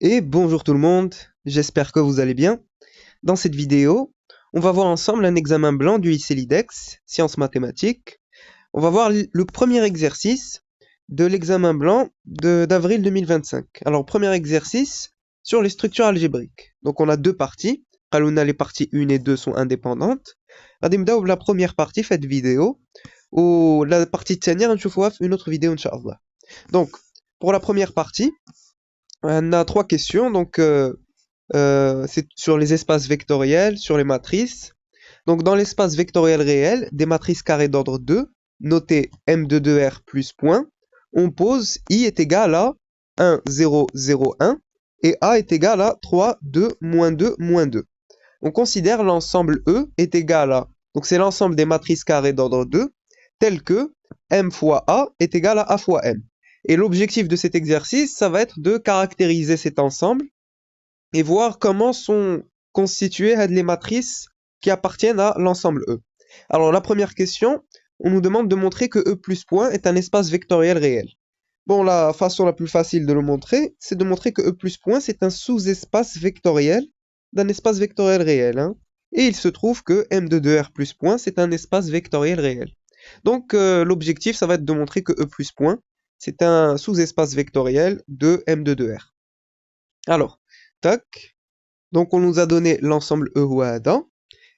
Et bonjour tout le monde, j'espère que vous allez bien. Dans cette vidéo, on va voir ensemble un examen blanc du lycée LIDEX, sciences mathématiques. On va voir le premier exercice de l'examen blanc d'avril 2025. Alors, premier exercice sur les structures algébriques. Donc, on a deux parties. Les parties 1 et 2 sont indépendantes. La première partie, cette vidéo. Ou la partie de une autre vidéo, Inch'Allah. Donc, pour la première partie, on a trois questions. C'est sur les espaces vectoriels, sur les matrices. Donc, dans l'espace vectoriel réel, des matrices carrées d'ordre 2, notées M de 2R plus point, on pose I est égal à 1, 0, 0, 1 et A est égal à 3, 2, moins 2, moins 2. On considère l'ensemble E est égal à, donc c'est l'ensemble des matrices carrées d'ordre 2, tel que M fois A est égal à A fois M. Et l'objectif de cet exercice, ça va être de caractériser cet ensemble et voir comment sont constituées les matrices qui appartiennent à l'ensemble E. Alors la première question, on nous demande de montrer que E plus point est un espace vectoriel réel. Bon, la façon la plus facile de le montrer, c'est de montrer que E plus point c'est un sous-espace vectoriel d'un espace vectoriel réel. Et il se trouve que M de 2R plus point c'est un espace vectoriel réel. Donc l'objectif, ça va être de montrer que E plus point c'est un sous-espace vectoriel de M de 2R. Alors, tac. Donc on nous a donné l'ensemble E Wahda.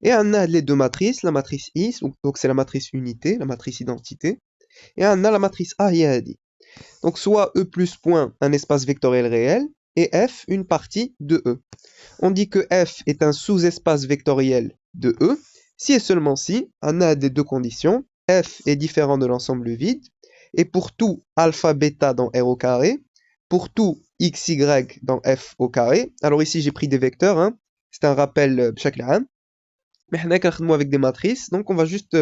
Et on a les deux matrices, la matrice I, donc c'est la matrice unité, la matrice identité. Et on a la matrice A Yahadi. Donc soit E plus point, un espace vectoriel réel, et F, une partie de E. On dit que F est un sous-espace vectoriel de E, si et seulement si on a des deux conditions. F est différent de l'ensemble vide, et pour tout alpha bêta dans R au carré, pour tout xy dans F au carré, alors ici j'ai pris des vecteurs, c'est un rappel chaque âme, mais avec des matrices, donc on va juste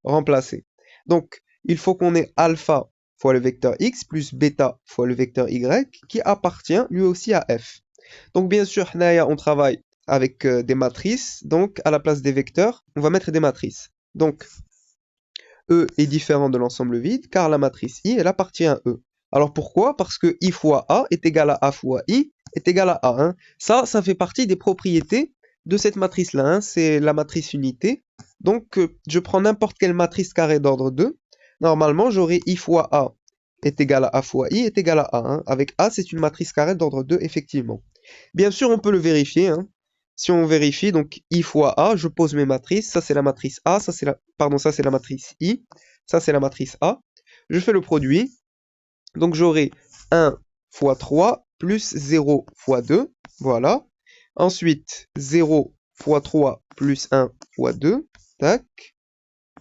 remplacer. Donc il faut qu'on ait alpha fois le vecteur x plus bêta fois le vecteur y qui appartient lui aussi à f. Donc bien sûr, on travaille avec des matrices, donc à la place des vecteurs, on va mettre des matrices. Donc E est différent de l'ensemble vide car la matrice I, elle appartient à E. Alors pourquoi? Parce que I fois A est égal à A fois I est égal à A. Ça fait partie des propriétés de cette matrice-là. C'est la matrice unité. Donc je prends n'importe quelle matrice carrée d'ordre 2. Normalement, j'aurai I fois A est égal à A fois I est égal à A. Avec A, c'est une matrice carrée d'ordre 2, effectivement. Bien sûr, on peut le vérifier. Si on vérifie, donc I fois A, je pose mes matrices. Ça, c'est la matrice A. Ça, c'est la matrice I. Ça, c'est la matrice A. Je fais le produit. Donc, j'aurai 1 fois 3 plus 0 fois 2. Voilà. Ensuite, 0 fois 3 plus 1 fois 2. Tac.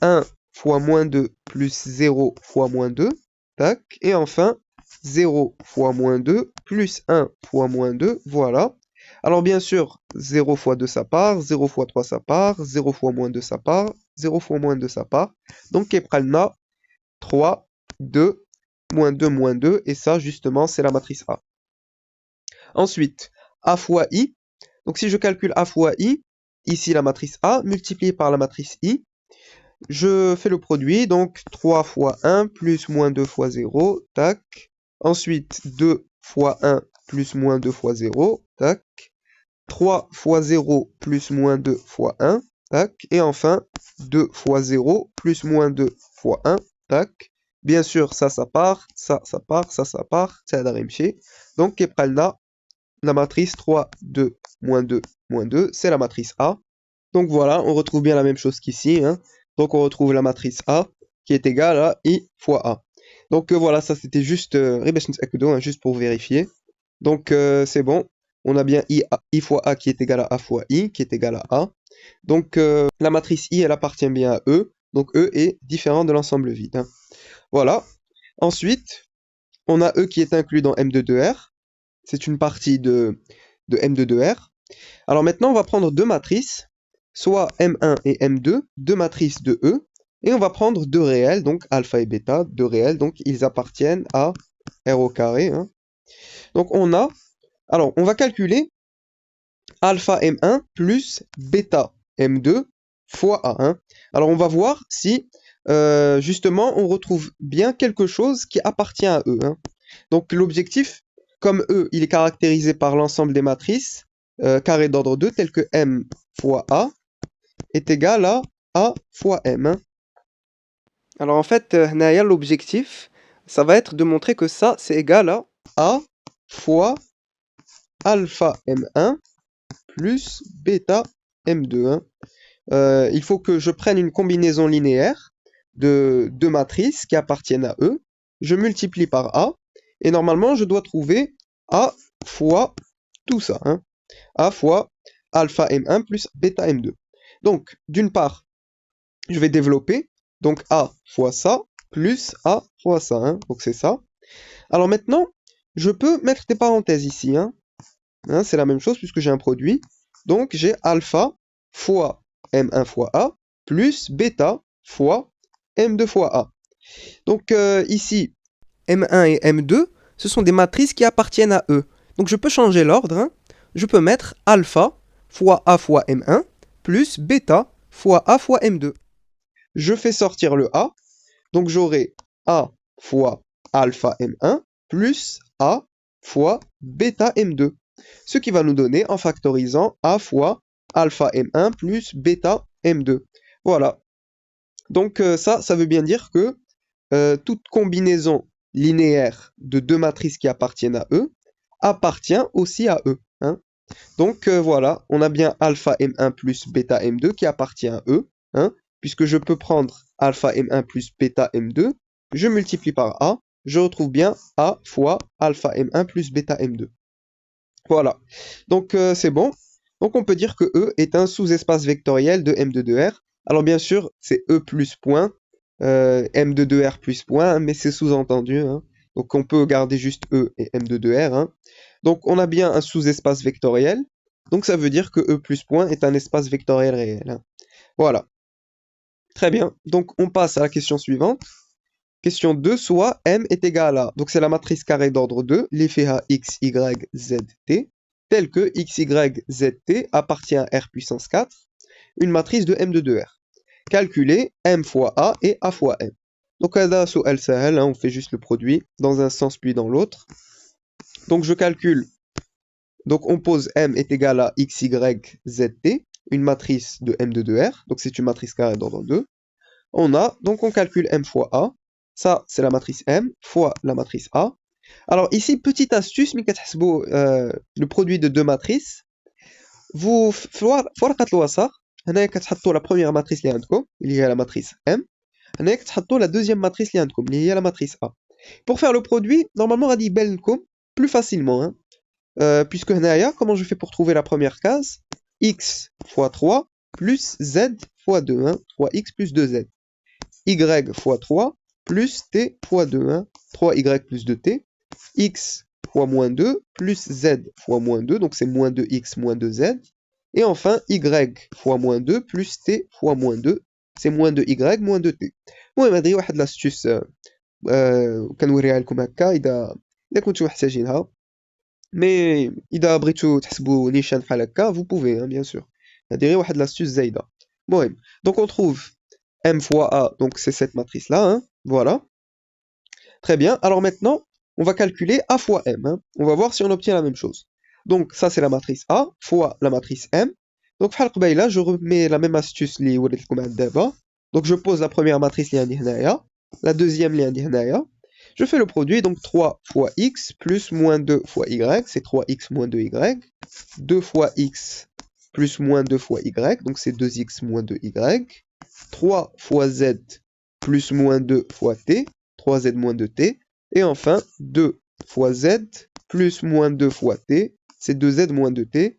1 fois moins 2 plus 0 fois moins 2. Tac. Et enfin, 0 fois moins 2 plus 1 fois moins 2. Voilà. Alors bien sûr, 0 fois 2 ça part, 0 fois 3 ça part, 0 fois moins 2 ça part, 0 fois moins 2 ça part. Donc Kepralna, 3, 2, moins 2, et ça justement c'est la matrice A. Ensuite, A fois I. Donc si je calcule A fois I, ici la matrice A, multiplié par la matrice I, je fais le produit, donc 3 fois 1 plus moins 2 fois 0, tac. Ensuite, 2 fois 1 plus moins 2 fois 0, tac. 3 fois 0 plus moins 2 fois 1, tac. Et enfin, 2 fois 0 plus moins 2 fois 1, tac. Bien sûr, ça part, ça part, ça part, c'est la rimché. Donc, Kepralna, la matrice 3, 2, moins 2, moins 2, c'est la matrice A. Donc voilà, on retrouve bien la même chose qu'ici. Donc on retrouve la matrice A qui est égale à I fois A. Donc voilà, ça c'était juste juste pour vérifier. Donc c'est bon, on a bien I fois A qui est égal à A fois I qui est égal à A. Donc la matrice I, elle appartient bien à E. Donc E est différent de l'ensemble vide. Voilà. Ensuite, on a E qui est inclus dans M de 2R. C'est une partie de M de 2R. Alors maintenant, on va prendre deux matrices, soit M1 et M2, deux matrices de E, et on va prendre deux réels, donc alpha et bêta, deux réels, donc ils appartiennent à R au carré. Donc on va calculer alpha M1 plus bêta M2 fois A. Alors on va voir si justement on retrouve bien quelque chose qui appartient à E. Donc l'objectif, comme E, il est caractérisé par l'ensemble des matrices carrées d'ordre 2, telles que M fois A est égal à A fois M. Hein. Alors en fait, l'objectif, ça va être de montrer que ça, c'est égal à A fois alpha M1 plus bêta M2. Hein. Il faut que je prenne une combinaison linéaire de deux matrices qui appartiennent à E. Je multiplie par A. Et normalement, je dois trouver A fois tout ça. Hein. A fois alpha M1 plus bêta M2. Donc, d'une part, je vais développer. Donc, A fois ça plus A fois ça. Hein. Donc, c'est ça. Alors maintenant, je peux mettre des parenthèses ici. Hein. Hein, c'est la même chose puisque j'ai un produit. Donc, j'ai alpha fois M1 fois A plus bêta fois M2 fois A. Donc, ici, M1 et M2, ce sont des matrices qui appartiennent à E. Donc, je peux changer l'ordre. Hein. Je peux mettre alpha fois A fois M1 plus bêta fois A fois M2. Je fais sortir le A. Donc, j'aurai A fois alpha M1 plus A fois bêta M2. Ce qui va nous donner, en factorisant, A fois alpha M1 plus bêta M2. Voilà. Donc ça veut bien dire que toute combinaison linéaire de deux matrices qui appartiennent à E appartient aussi à E. Hein. Donc voilà, on a bien alpha M1 plus bêta M2 qui appartient à E. Hein, puisque je peux prendre alpha M1 plus bêta M2, je multiplie par A, je retrouve bien A fois alpha M1 plus bêta M2. Voilà. Donc c'est bon. Donc on peut dire que E est un sous-espace vectoriel de M de 2R. Alors bien sûr, c'est E plus point, M de 2R plus point, mais c'est sous-entendu. Hein. Donc on peut garder juste E et M de 2R. Hein. Donc on a bien un sous-espace vectoriel. Donc ça veut dire que E plus point est un espace vectoriel réel. Hein. Voilà. Très bien. Donc on passe à la question suivante. Question 2, soit M est égal à, donc c'est la matrice carrée d'ordre 2, l'effet A x, y, z, t, tel que x, y, z, t appartient à R puissance 4, une matrice de M de 2R. Calculez M fois A et A fois M. Donc là, su'al sahel, on fait juste le produit dans un sens puis dans l'autre. Donc je calcule, donc on pose M est égal à x, y, z, t, une matrice de M de 2R, donc c'est une matrice carrée d'ordre 2. Donc on calcule M fois A. Ça, c'est la matrice M fois la matrice A. Alors ici, petite astuce, mais le produit de deux matrices, vous la première matrice il y a la matrice M, la deuxième matrice il y a la matrice A. Pour faire le produit, normalement, on dit plus facilement, hein. Puisque comment je fais pour trouver la première case? X fois 3 plus Z fois 2, hein, 3x plus 2Z. Y fois 3 plus t fois 2, hein, 3y plus 2t, x fois moins 2 plus z fois moins 2, donc c'est moins 2x moins 2z, et enfin y fois moins 2 plus t fois moins 2, c'est moins 2y moins 2t. المهم هذه واحد لاستيوس كنوريها لكم هكا إذا كنتو محتاجينها، مي إذا بغيتو تحسبوا نيشان بحال هكا vous pouvez, hein, bien sûr. هذه غير واحد لاستيوس زايدة. المهم donc on trouve M fois A, donc c'est cette matrice-là, hein, voilà. Très bien, alors maintenant, on va calculer A fois M, hein. On va voir si on obtient la même chose. Donc ça c'est la matrice A fois la matrice M. Donc là, je remets la même astuce donc je pose la première matrice la deuxième je fais le produit, donc 3 fois x plus moins 2 fois y, c'est 3x moins 2y, 2 fois x plus moins 2 fois y, donc c'est 2x moins 2y, 3 fois z plus moins 2 fois t, 3z moins 2t, et enfin 2 fois z plus moins 2 fois t, c'est 2z moins 2t.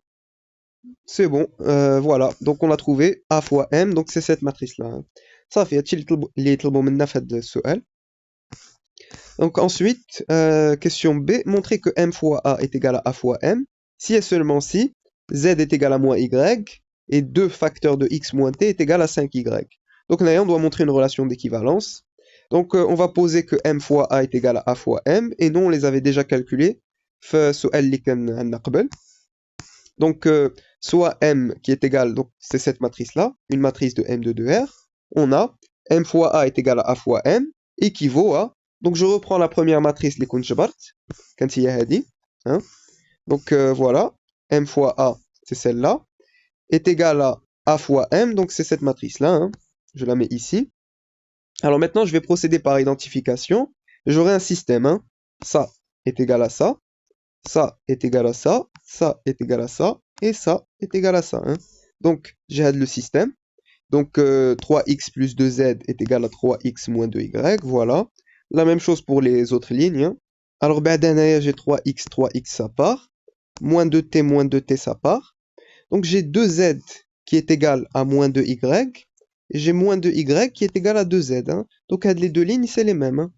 C'est bon, voilà, donc on a trouvé A fois M, donc c'est cette matrice-là. Hein. Ça fait donc ensuite, question B, montrer que M fois A est égal à A fois M, si et seulement si Z est égal à moins Y, et 2 facteurs de X moins T est égal à 5Y. Donc là, on doit montrer une relation d'équivalence. Donc on va poser que M fois A est égal à A fois M, et non, on les avait déjà calculés. Donc soit M qui est égal, donc c'est cette matrice-là, une matrice de M de 2R, on a M fois A est égal à A fois M, équivaut à, donc je reprends la première matrice, les Kunchbart, quand il y a dit, Hein. Donc voilà, m fois a, c'est celle-là, est égal à a fois m, donc c'est cette matrice-là. Hein. Je la mets ici. Alors maintenant, je vais procéder par identification. J'aurai un système. Hein. Ça est égal à ça, ça est égal à ça, ça est égal à ça, et ça est égal à ça. Hein. Donc, j'ai le système. Donc, 3x plus 2z est égal à 3x moins 2y. Voilà. La même chose pour les autres lignes. Hein. Alors, j'ai 3x, ça part. Moins 2t, ça part. Donc, j'ai 2z qui est égal à moins 2y. Et j'ai moins 2y qui est égal à 2z. Hein. Donc, les deux lignes, c'est les mêmes. Hein.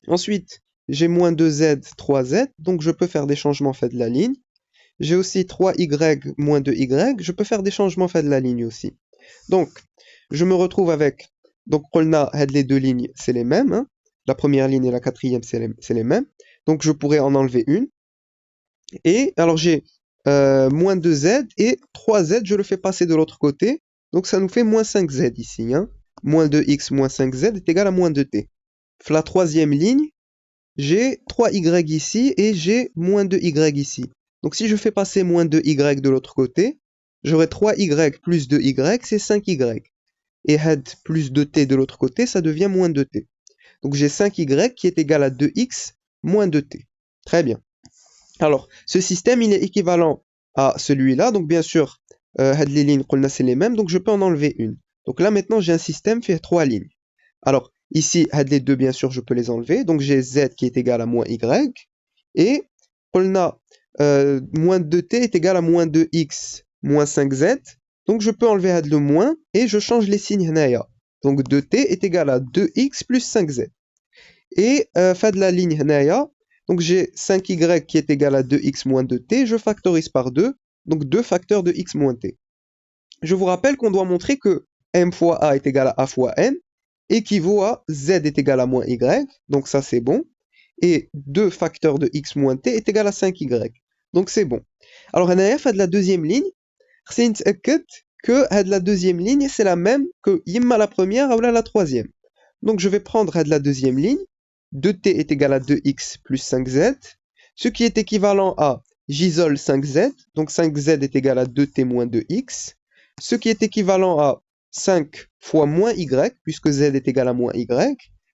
Ensuite, j'ai moins 2z, 3z. Donc, je peux faire des changements faits de la ligne. J'ai aussi 3y moins 2y. Je peux faire des changements faits de la ligne aussi. Donc, je me retrouve avec, donc, les deux lignes, c'est les mêmes. Hein. La première ligne et la quatrième, c'est les mêmes. Donc, je pourrais en enlever une. Et alors, j'ai moins 2z et 3z, je le fais passer de l'autre côté. Donc, ça nous fait moins 5z ici. Hein. Moins 2x moins 5z est égal à moins 2t. La troisième ligne, j'ai 3y ici et j'ai moins 2y ici. Donc, si je fais passer moins 2y de l'autre côté, j'aurai 3y plus 2y, c'est 5y. Et had plus 2t de l'autre côté, ça devient moins 2t. Donc j'ai 5y qui est égal à 2x moins 2t. Très bien. Alors, ce système, il est équivalent à celui-là. Donc bien sûr, les lignes, c'est les mêmes, donc je peux en enlever une. Donc là, maintenant, j'ai un système fait 3 lignes. Alors, ici, les deux, bien sûr, je peux les enlever. Donc j'ai z qui est égal à moins y. Et moins 2t est égal à moins 2x moins 5z. Donc je peux enlever le moins et je change les signes. Donc 2t est égal à 2x plus 5z. Et fait de la ligne donc j'ai 5y qui est égal à 2x moins 2t, je factorise par 2, donc 2 facteurs de x moins t. Je vous rappelle qu'on doit montrer que m fois a est égal à a fois n, équivaut à z est égal à moins y, donc ça c'est bon, et 2 facteurs de x moins t est égal à 5y, donc c'est bon. Alors on a fait de la deuxième ligne, c'est que la deuxième ligne c'est la même que yimma la première ou la troisième. Donc je vais prendre la deuxième ligne, 2t est égal à 2x plus 5z, ce qui est équivalent à j'isole 5z, donc 5z est égal à 2t moins 2x, ce qui est équivalent à 5 fois moins y, puisque z est égal à moins y,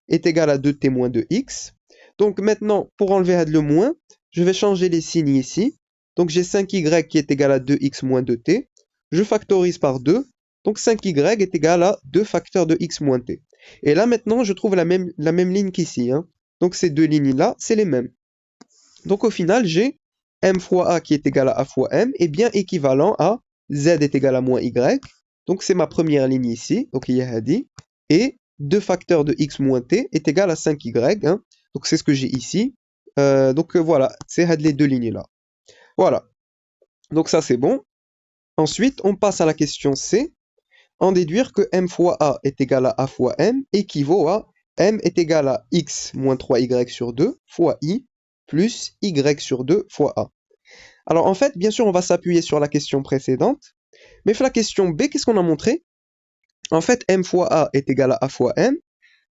est égal à 2t moins 2x. Donc maintenant, pour enlever le moins, je vais changer les signes ici. Donc j'ai 5y qui est égal à 2x moins 2t. Je factorise par 2. Donc 5y est égal à 2 facteurs de x moins t. Et là maintenant, je trouve la même ligne qu'ici. Hein. Donc ces deux lignes-là, c'est les mêmes. Donc au final, j'ai m fois a qui est égal à a fois m est bien équivalent à z est égal à moins y. Donc c'est ma première ligne ici, donc il y a dit, et 2 facteurs de x moins t est égal à 5y. Hein. Donc c'est ce que j'ai ici. Voilà, c'est les deux lignes là. Voilà. Donc ça c'est bon. Ensuite, on passe à la question C. En déduire que m fois a est égal à a fois m équivaut à m est égal à x moins 3y sur 2 fois i plus y sur 2 fois a. Alors en fait, bien sûr, on va s'appuyer sur la question précédente, mais pour la question B, qu'est-ce qu'on a montré? En fait, m fois a est égal à a fois m.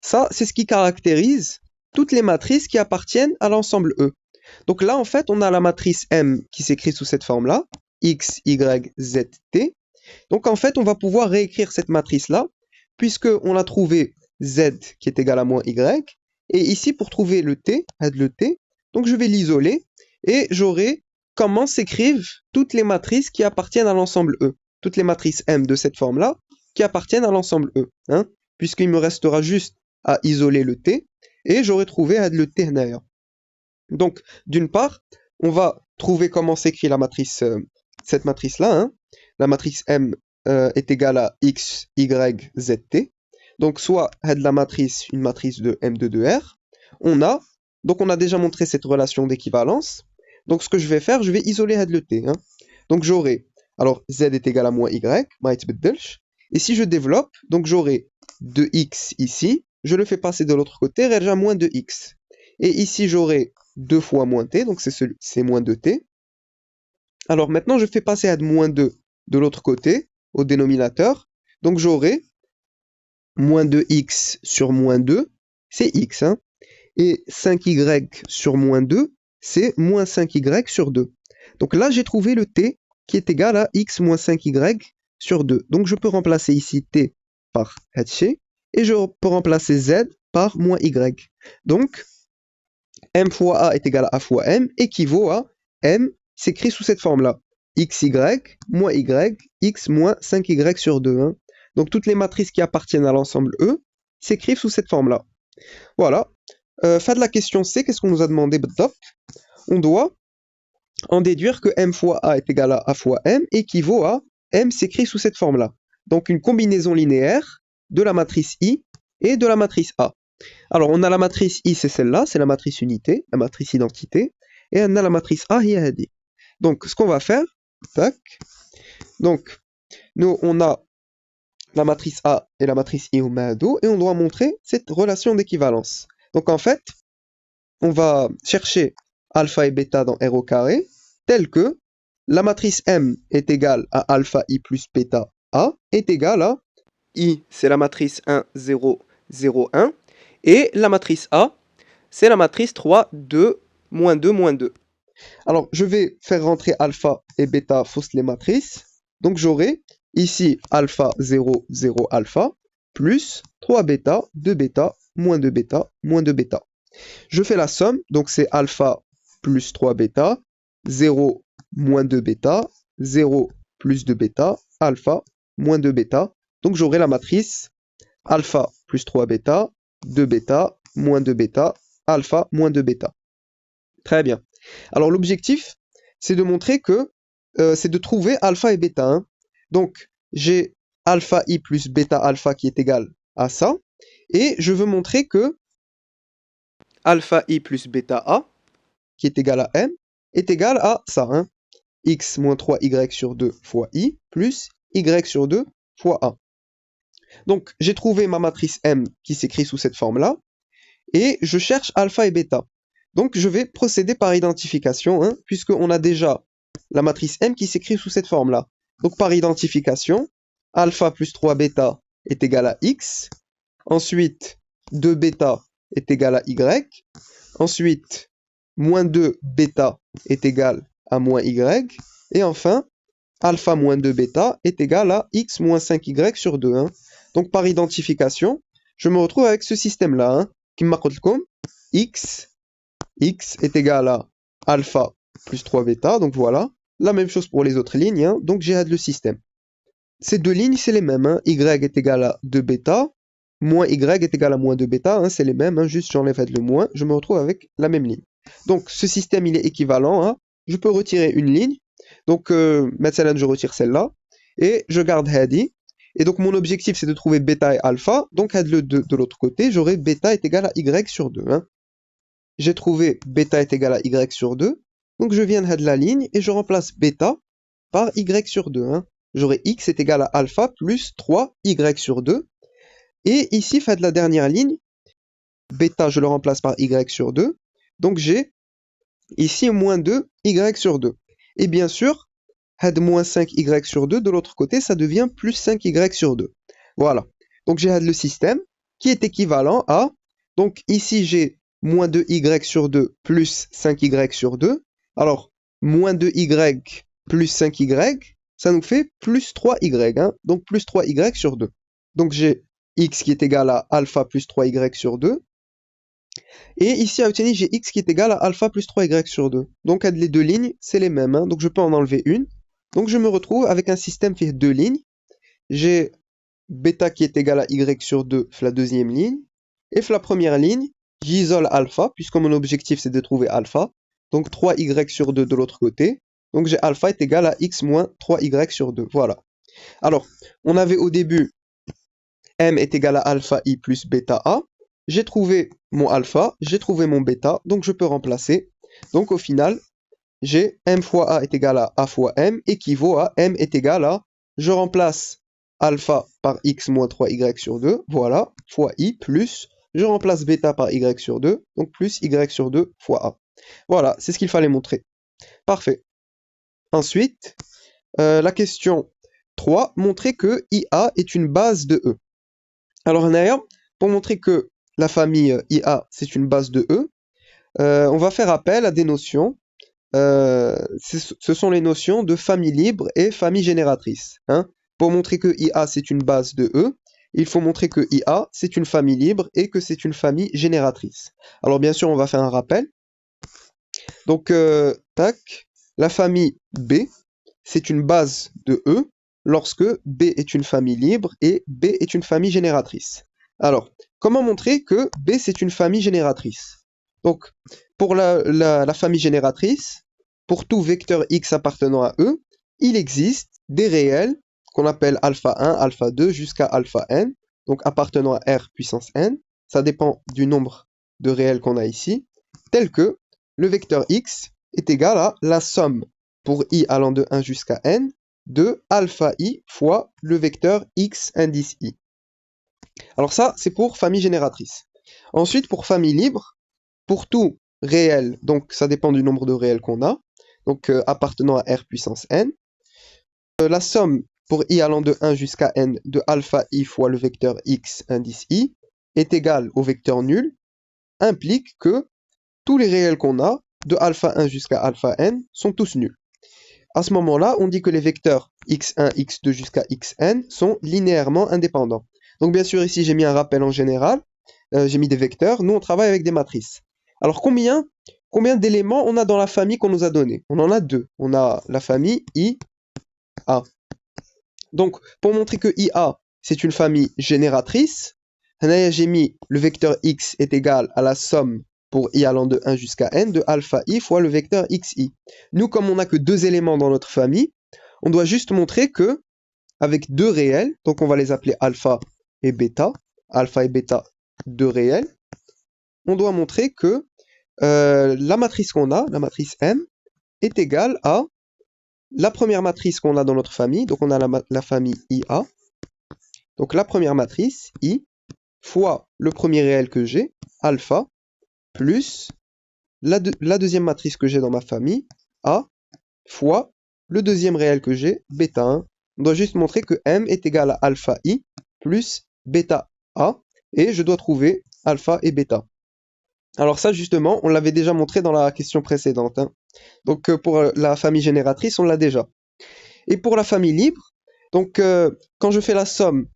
Ça, c'est ce qui caractérise toutes les matrices qui appartiennent à l'ensemble E. Donc là, en fait, on a la matrice M qui s'écrit sous cette forme-là, x, y, z, t. Donc en fait, on va pouvoir réécrire cette matrice-là, puisqu'on a trouvé z qui est égal à moins y, et ici, pour trouver le t, donc je vais l'isoler, et j'aurai comment s'écrivent toutes les matrices qui appartiennent à l'ensemble E. Toutes les matrices M de cette forme-là, qui appartiennent à l'ensemble E. Hein, puisqu'il me restera juste à isoler le t, et j'aurai trouvé le t d'ailleurs. Donc, d'une part, on va trouver comment s'écrit la matrice, cette matrice-là. Hein. La matrice M est égale à x, y, z, t. Donc, soit la matrice, une matrice de M de 2R. On a déjà montré cette relation d'équivalence. Donc, ce que je vais faire, je vais isoler le t. Hein. Donc, j'aurai, alors, z est égal à moins y, et si je développe, donc j'aurai 2x ici, je le fais passer de l'autre côté, j'ai moins 2x. Et ici, j'aurai 2 fois moins t, donc c'est moins 2t. Alors maintenant, je fais passer à moins 2 de l'autre côté, au dénominateur. Donc j'aurai moins 2x sur moins 2, c'est x. Hein, et 5y sur moins 2, c'est moins 5y sur 2. Donc là, j'ai trouvé le t qui est égal à x moins 5y sur 2. Donc je peux remplacer ici t par hetché, et je peux remplacer z par moins y. Donc, m fois a est égal à fois m, équivaut à m s'écrit sous cette forme-là. xy moins y, x moins 5y sur 2. Hein. Donc toutes les matrices qui appartiennent à l'ensemble E s'écrivent sous cette forme-là. Voilà. Fin de la question C, qu'est-ce qu'on nous a demandé? On doit en déduire que m fois a est égal à fois m équivaut à m s'écrit sous cette forme-là. Donc une combinaison linéaire de la matrice I et de la matrice A. Alors on a la matrice I, c'est celle-là, c'est la matrice unité, la matrice identité, et on a la matrice A, هي هذه. Donc ce qu'on va faire, tac. Donc nous on a la matrice A et la matrice I au Mahado, et on doit montrer cette relation d'équivalence. Donc en fait, on va chercher alpha et bêta dans R au carré, tel que la matrice M est égale à alpha I plus bêta A est égale à I, c'est la matrice 1, 0, 0, 1, et la matrice A, c'est la matrice 3, 2, moins 2, moins 2. Alors, je vais faire rentrer alpha et bêta fausses les matrices. Donc, j'aurai ici alpha 0, 0, alpha, plus 3 bêta, 2 bêta, moins 2 bêta, moins 2 bêta. Je fais la somme, donc c'est alpha plus 3 bêta, 0 moins 2 bêta, 0 plus 2 bêta, alpha moins 2 bêta. Donc j'aurai la matrice alpha plus 3 bêta, 2 bêta, moins 2 bêta, alpha moins 2 bêta. Très bien. Alors l'objectif, c'est de montrer que c'est de trouver alpha et bêta. Hein. Donc j'ai alpha i plus bêta alpha qui est égal à ça. Et je veux montrer que alpha i plus bêta a, qui est égal à m, est égal à ça. Hein. X moins 3y sur 2 fois i plus y sur 2 fois a. Donc j'ai trouvé ma matrice M qui s'écrit sous cette forme-là, et je cherche alpha et bêta. Donc je vais procéder par identification, hein, puisqu'on a déjà la matrice M qui s'écrit sous cette forme-là. Donc par identification, alpha plus 3 bêta est égal à x, ensuite 2 bêta est égal à y, ensuite moins 2 bêta est égal à moins y, et enfin alpha moins 2 bêta est égal à x moins 5y sur 2. Hein. Donc par identification, je me retrouve avec ce système-là, hein, qui m'a dit x est égal à alpha plus 3 bêta, donc voilà. La même chose pour les autres lignes, hein, donc j'ai le système. Ces deux lignes, c'est les mêmes, hein. Y est égal à 2 bêta, moins y est égal à moins 2 bêta, hein, c'est les mêmes, hein, juste j'enlève le moins, je me retrouve avec la même ligne. Donc ce système, il est équivalent, hein. Je peux retirer une ligne, donc maintenant je retire celle-là, et je garde Hadi. Et donc mon objectif c'est de trouver bêta et alpha, donc de l'autre côté, j'aurai bêta est égal à y sur 2. Hein. J'ai trouvé bêta est égal à y sur 2, donc je viens de la ligne et je remplace bêta par y sur 2. Hein. J'aurai x est égal à alpha plus 3y sur 2. Et ici, fait de la dernière ligne, bêta je le remplace par y sur 2, donc j'ai ici moins 2y sur 2. Et bien sûr, had moins 5y sur 2, de l'autre côté, ça devient plus 5y sur 2. Voilà. Donc j'ai le système qui est équivalent à, donc ici j'ai moins 2y sur 2 plus 5y sur 2. Alors, moins 2y plus 5y, ça nous fait plus 3y, hein, donc plus 3y sur 2. Donc j'ai x qui est égal à alpha plus 3y sur 2. Et ici à obtenir, j'ai x qui est égal à alpha plus 3y sur 2. Donc les deux lignes, c'est les mêmes, hein, donc je peux en enlever une. Donc je me retrouve avec un système qui fait deux lignes. J'ai bêta qui est égal à y sur 2, la deuxième ligne. Et la première ligne, j'isole alpha, puisque mon objectif c'est de trouver alpha. Donc 3y sur 2 de l'autre côté. Donc j'ai alpha est égal à x moins 3y sur 2. Voilà. Alors, on avait au début m est égal à alpha i plus bêta a. J'ai trouvé mon alpha, j'ai trouvé mon bêta, donc je peux remplacer. Donc au final, j'ai m fois a est égal à a fois m, équivaut à m est égal à, je remplace alpha par x moins 3y sur 2, voilà, fois i, plus, je remplace bêta par y sur 2, donc plus y sur 2 fois a. Voilà, c'est ce qu'il fallait montrer. Parfait. Ensuite, la question 3, montrer que IA est une base de E. Alors d'ailleurs, pour montrer que la famille IA c'est une base de E, on va faire appel à des notions. Ce sont les notions de famille libre et famille génératrice, hein. Pour montrer que IA c'est une base de E, il faut montrer que IA c'est une famille libre et que c'est une famille génératrice. Alors bien sûr, on va faire un rappel. Donc, tac, la famille B, c'est une base de E lorsque B est une famille libre et B est une famille génératrice. Alors, comment montrer que B c'est une famille génératrice? Donc, pour la famille génératrice, pour tout vecteur X appartenant à E, il existe des réels qu'on appelle alpha 1, alpha 2 jusqu'à alpha n, donc appartenant à R puissance n. Ça dépend du nombre de réels qu'on a ici, tel que le vecteur X est égal à la somme pour i allant de 1 jusqu'à n de alpha i fois le vecteur x indice i. Alors ça, c'est pour famille génératrice. Ensuite, pour famille libre, pour tout réel, donc ça dépend du nombre de réels qu'on a, donc appartenant à R puissance n, la somme pour i allant de 1 jusqu'à n de alpha i fois le vecteur x indice i est égale au vecteur nul, implique que tous les réels qu'on a, de alpha 1 jusqu'à alpha n, sont tous nuls. À ce moment-là, on dit que les vecteurs x1, x2 jusqu'à xn sont linéairement indépendants. Donc bien sûr, ici j'ai mis un rappel en général, j'ai mis des vecteurs, nous on travaille avec des matrices. Alors combien d'éléments on a dans la famille qu'on nous a donnée? On en a deux. On a la famille IA. Donc pour montrer que IA c'est une famille génératrice, j'ai mis le vecteur x est égal à la somme pour i allant de 1 jusqu'à n de alpha i fois le vecteur xi. Nous, comme on n'a que deux éléments dans notre famille, on doit juste montrer que, avec deux réels, donc on va les appeler alpha et bêta, deux réels, on doit montrer que la matrice qu'on a, la matrice M, est égale à la première matrice qu'on a dans notre famille, donc on a la famille IA, donc la première matrice, I, fois le premier réel que j'ai, alpha, plus la deuxième matrice que j'ai dans ma famille, A, fois le deuxième réel que j'ai, bêta 1. On doit juste montrer que M est égal à alpha I plus bêta A, et je dois trouver alpha et bêta. Alors ça, justement, on l'avait déjà montré dans la question précédente, hein. Donc pour la famille génératrice, on l'a déjà. Et pour la famille libre, donc quand je fais la somme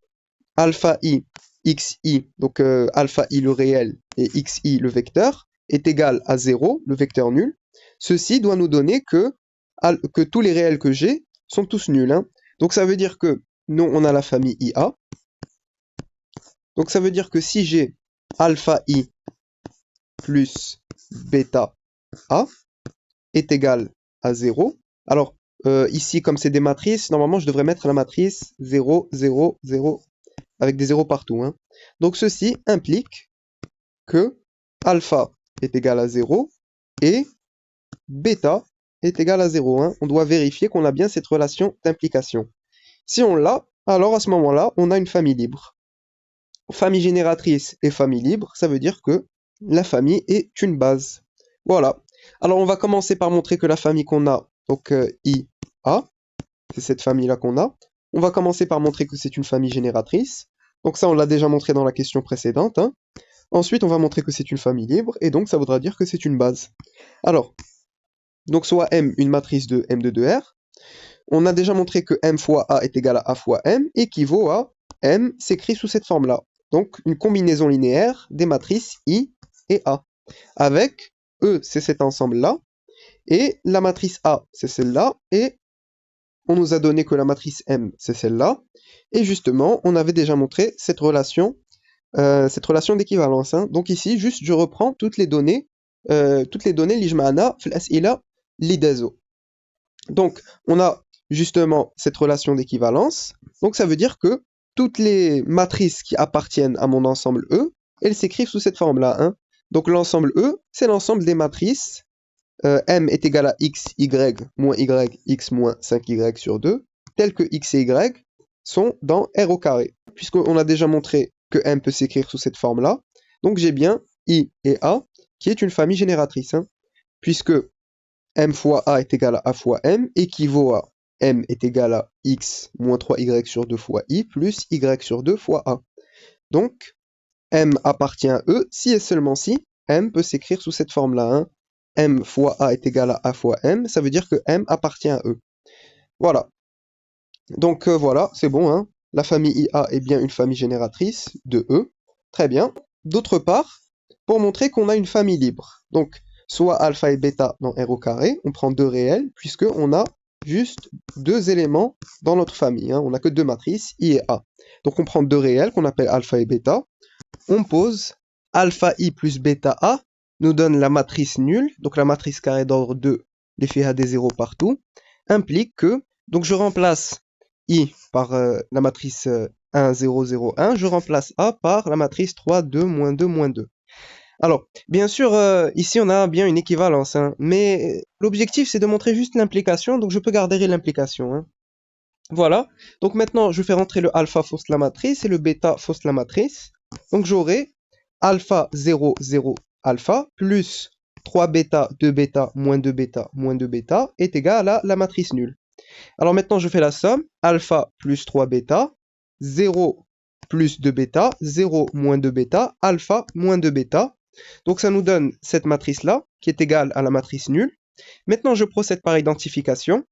alpha I, xi, donc alpha i le réel et xi le vecteur, est égal à 0, le vecteur nul, ceci doit nous donner que tous les réels que j'ai sont tous nuls, hein. Donc ça veut dire que nous, on a la famille IA. Donc ça veut dire que si j'ai alpha i plus bêta a est égal à 0, alors ici, comme c'est des matrices, normalement je devrais mettre la matrice 0, 0, 0, avec des zéros partout, hein. Donc ceci implique que alpha est égal à 0 et bêta est égal à 0, hein. On doit vérifier qu'on a bien cette relation d'implication. Si on l'a, alors à ce moment-là, on a une famille libre. Famille génératrice et famille libre, ça veut dire que la famille est une base. Voilà. Alors on va commencer par montrer que la famille qu'on a, donc IA, c'est cette famille-là qu'on a. On va commencer par montrer que c'est une famille génératrice. Donc ça, on l'a déjà montré dans la question précédente, hein. Ensuite, on va montrer que c'est une famille libre, et donc ça voudra dire que c'est une base. Alors, donc soit M, une matrice de M de 2R. On a déjà montré que M fois A est égal à A fois M, équivaut à M s'écrit sous cette forme-là. Donc une combinaison linéaire des matrices I et A. Avec E, c'est cet ensemble-là, et la matrice A, c'est celle-là, et on nous a donné que la matrice M, c'est celle-là, et justement, on avait déjà montré cette relation d'équivalence, hein. Donc ici, juste, je reprends toutes les données l'ijma'ana fil as'ila l'idazo. Donc, on a justement cette relation d'équivalence, donc ça veut dire que toutes les matrices qui appartiennent à mon ensemble E, elles s'écrivent sous cette forme-là, hein. Donc l'ensemble E, c'est l'ensemble des matrices M est égal à x, y, moins y, x moins 5y sur 2, tels que x et y sont dans R au carré. Puisqu'on a déjà montré que M peut s'écrire sous cette forme-là, donc j'ai bien I et A, qui est une famille génératrice, hein, puisque M fois A est égal à A fois M, équivaut à M est égal à x moins 3y sur 2 fois I, plus y sur 2 fois A. Donc, M appartient à E si et seulement si M peut s'écrire sous cette forme-là, hein. M fois A est égal à A fois M, ça veut dire que M appartient à E. Voilà. Donc voilà, c'est bon, hein. La famille IA est bien une famille génératrice de E. Très bien. D'autre part, pour montrer qu'on a une famille libre. Donc, soit alpha et bêta dans R au carré, on prend deux réels, puisqu'on a juste deux éléments dans notre famille, hein. On n'a que deux matrices, I et A. Donc on prend deux réels qu'on appelle alpha et bêta. On pose alpha I plus bêta A nous donne la matrice nulle, donc la matrice carré d'ordre 2, l'effet A des zéros partout, implique que, donc je remplace I par la matrice 1, 0, 0, 1, je remplace A par la matrice 3, 2, moins 2, moins 2. Alors, bien sûr, ici on a bien une équivalence, hein, mais l'objectif c'est de montrer juste l'implication, donc je peux garder l'implication, hein. Voilà, donc maintenant je fais rentrer le alpha fausse la matrice et le bêta fausse la matrice. Donc j'aurai alpha 0, 0, alpha plus 3 bêta, 2 bêta, moins 2 bêta, moins 2 bêta est égal à la matrice nulle. Alors maintenant je fais la somme, alpha plus 3 bêta, 0 plus 2 bêta, 0 moins 2 bêta, alpha moins 2 bêta. Donc ça nous donne cette matrice-là, qui est égale à la matrice nulle. Maintenant je procède par identification.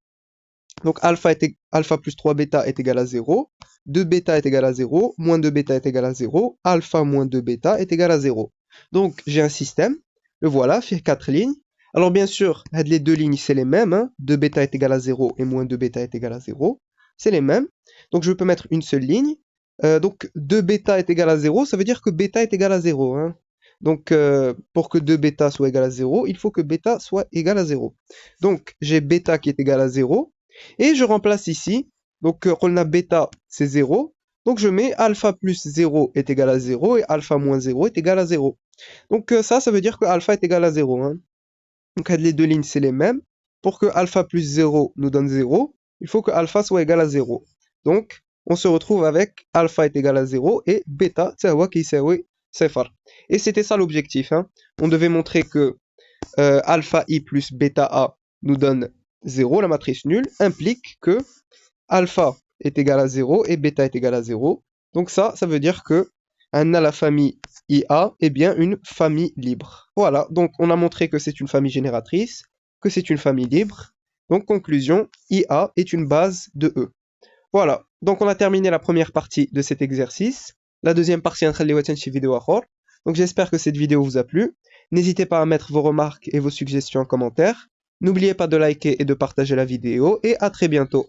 Donc alpha plus 3 bêta est égal à 0, 2 bêta est égal à 0, moins 2 bêta est égal à 0, alpha moins 2 bêta est égal à 0. Donc j'ai un système, le voilà, fait 4 lignes. Alors bien sûr, les deux lignes c'est les mêmes, hein. 2 bêta est égal à 0 et moins 2 bêta est égal à 0, c'est les mêmes. Donc je peux mettre une seule ligne. Donc 2 bêta est égal à 0, ça veut dire que bêta est égal à 0, hein. Donc pour que 2 bêta soit égal à 0, il faut que bêta soit égal à 0. Donc j'ai bêta qui est égal à 0. Et je remplace ici, donc on a bêta c'est 0, donc je mets alpha plus 0 est égal à 0 et alpha moins 0 est égal à 0. Donc ça veut dire que alpha est égal à 0, hein. Donc les deux lignes c'est les mêmes. Pour que alpha plus 0 nous donne 0, il faut que alpha soit égal à 0. Donc on se retrouve avec alpha est égal à 0 et bêta qui c'est far. Et c'était ça l'objectif, hein. On devait montrer que alpha i plus bêta a nous donne 0, la matrice nulle, implique que alpha est égal à 0 et bêta est égal à 0. Donc ça veut dire que la famille IA est bien une famille libre. Voilà, donc on a montré que c'est une famille génératrice, que c'est une famille libre. Donc conclusion, IA est une base de E. Voilà, donc on a terminé la première partie de cet exercice. La deuxième partie, donc j'espère que cette vidéo vous a plu. N'hésitez pas à mettre vos remarques et vos suggestions en commentaire. N'oubliez pas de liker et de partager la vidéo et à très bientôt.